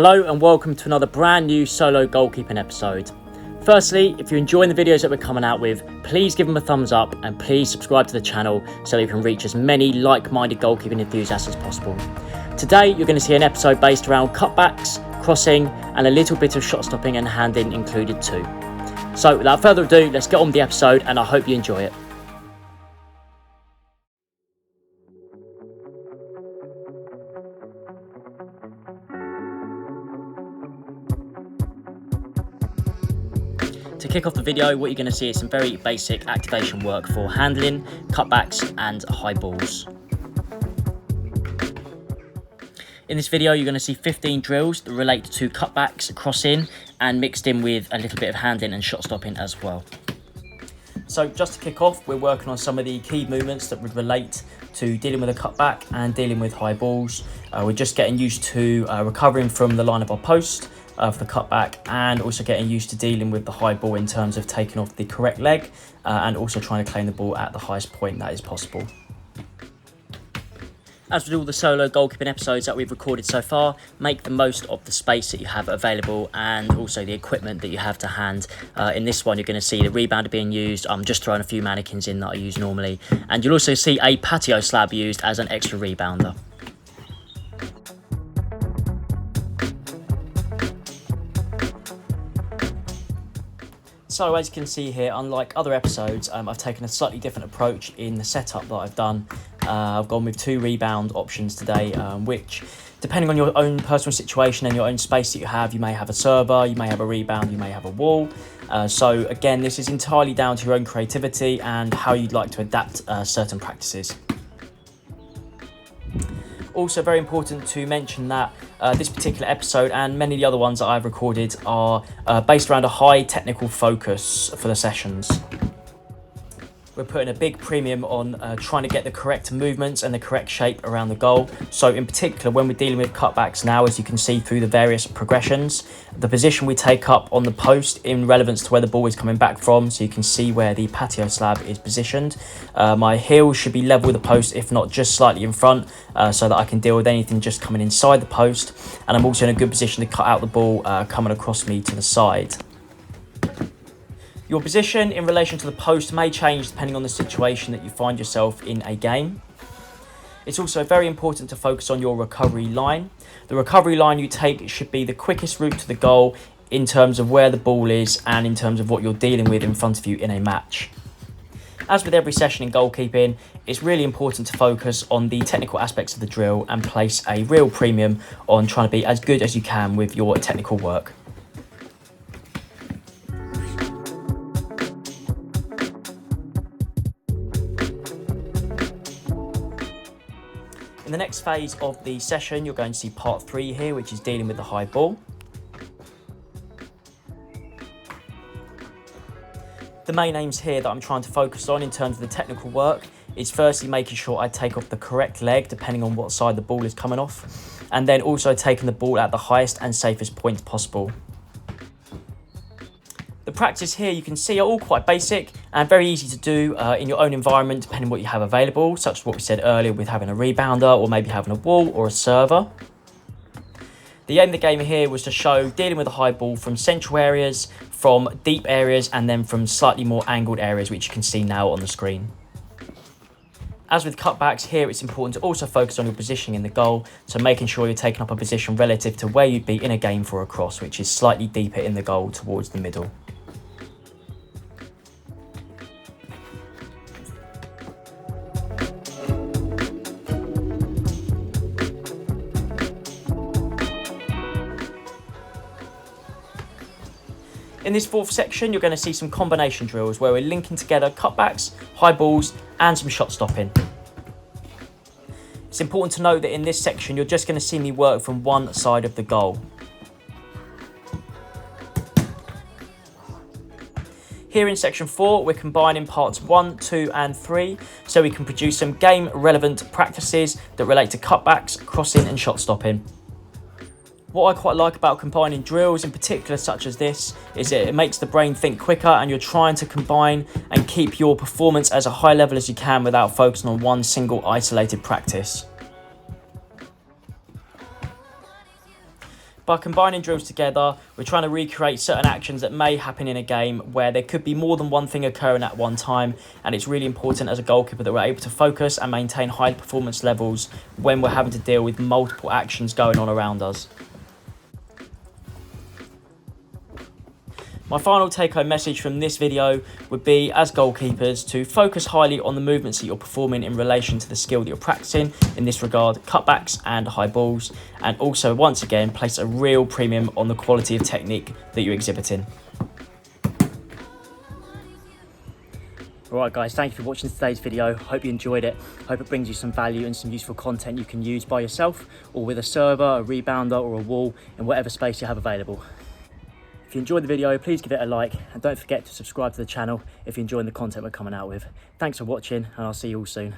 Hello and welcome to another brand new solo goalkeeping episode. Firstly, if you're enjoying the videos that we're coming out with, please give them a thumbs up and please subscribe to the channel so that we can reach as many like-minded goalkeeping enthusiasts as possible. Today, you're going to see an episode based around cutbacks, crossing and a little bit of shot stopping and handling included too. So without further ado, let's get on with the episode and I hope you enjoy it. To kick off the video, what you're going to see is some very basic activation work for handling, cutbacks and high balls. In this video, you're going to see 15 drills that relate to cutbacks, crossing and mixed in with a little bit of handling and shot stopping as well. So just to kick off, we're working on some of the key movements that would relate to dealing with a cutback and dealing with high balls. We're just getting used to recovering from the line of our post for the cutback and also getting used to dealing with the high ball in terms of taking off the correct leg and also trying to claim the ball at the highest point that is possible. As with all the solo goalkeeping episodes that we've recorded so far, make the most of the space that you have available and also the equipment that you have to hand. In this one, you're going to see the rebounder being used. I'm just throwing a few mannequins in that I use normally. And you'll also see a patio slab used as an extra rebounder. So as you can see here, unlike other episodes, I've taken a slightly different approach in the setup that I've done. I've gone with 2 rebound options today, which, depending on your own personal situation and your own space that you have, you may have a server, you may have a rebound, you may have a wall. So again, this is entirely down to your own creativity and how you'd like to adapt certain practices. Also very important to mention that this particular episode and many of the other ones that I've recorded are based around a high technical focus for the sessions. We're putting a big premium on trying to get the correct movements and the correct shape around the goal. So in particular, when we're dealing with cutbacks now, as you can see through the various progressions, the position we take up on the post in relevance to where the ball is coming back from. So you can see where the patio slab is positioned. My heel should be level with the post, if not just slightly in front, so that I can deal with anything just coming inside the post. And I'm also in a good position to cut out the ball coming across me to the side. Your position in relation to the post may change depending on the situation that you find yourself in a game. It's also very important to focus on your recovery line. The recovery line you take should be the quickest route to the goal in terms of where the ball is and in terms of what you're dealing with in front of you in a match. As with every session in goalkeeping, it's really important to focus on the technical aspects of the drill and place a real premium on trying to be as good as you can with your technical work. In the next phase of the session, you're going to see part 3 here, which is dealing with the high ball. The main aims here that I'm trying to focus on in terms of the technical work is firstly making sure I take off the correct leg depending on what side the ball is coming off, and then also taking the ball at the highest and safest point possible. The practice here you can see are all quite basic and very easy to do in your own environment depending on what you have available, such as what we said earlier with having a rebounder or maybe having a wall or a server. The aim of the game here was to show dealing with a high ball from central areas, from deep areas and then from slightly more angled areas, which you can see now on the screen. As with cutbacks here, it's important to also focus on your positioning in the goal, so making sure you're taking up a position relative to where you'd be in a game for a cross, which is slightly deeper in the goal towards the middle. In this fourth section, you're going to see some combination drills where we're linking together cutbacks, high balls, and some shot stopping. It's important to note that in this section, you're just going to see me work from one side of the goal. Here in section 4, we're combining parts 1, 2, and 3, so we can produce some game-relevant practices that relate to cutbacks, crossing, and shot stopping. What I quite like about combining drills in particular such as this is that it makes the brain think quicker and you're trying to combine and keep your performance as a high level as you can without focusing on one single isolated practice. By combining drills together, we're trying to recreate certain actions that may happen in a game where there could be more than one thing occurring at one time, and it's really important as a goalkeeper that we're able to focus and maintain high performance levels when we're having to deal with multiple actions going on around us. My final take-home message from this video would be, as goalkeepers, to focus highly on the movements that you're performing in relation to the skill that you're practicing, in this regard, cutbacks and high balls, and also, once again, place a real premium on the quality of technique that you're exhibiting. Alright guys, thank you for watching today's video. Hope you enjoyed it. Hope it brings you some value and some useful content you can use by yourself, or with a server, a rebounder, or a wall, in whatever space you have available. If you enjoyed the video, please give it a like, and don't forget to subscribe to the channel if you're enjoying the content we're coming out with. Thanks for watching, and I'll see you all soon.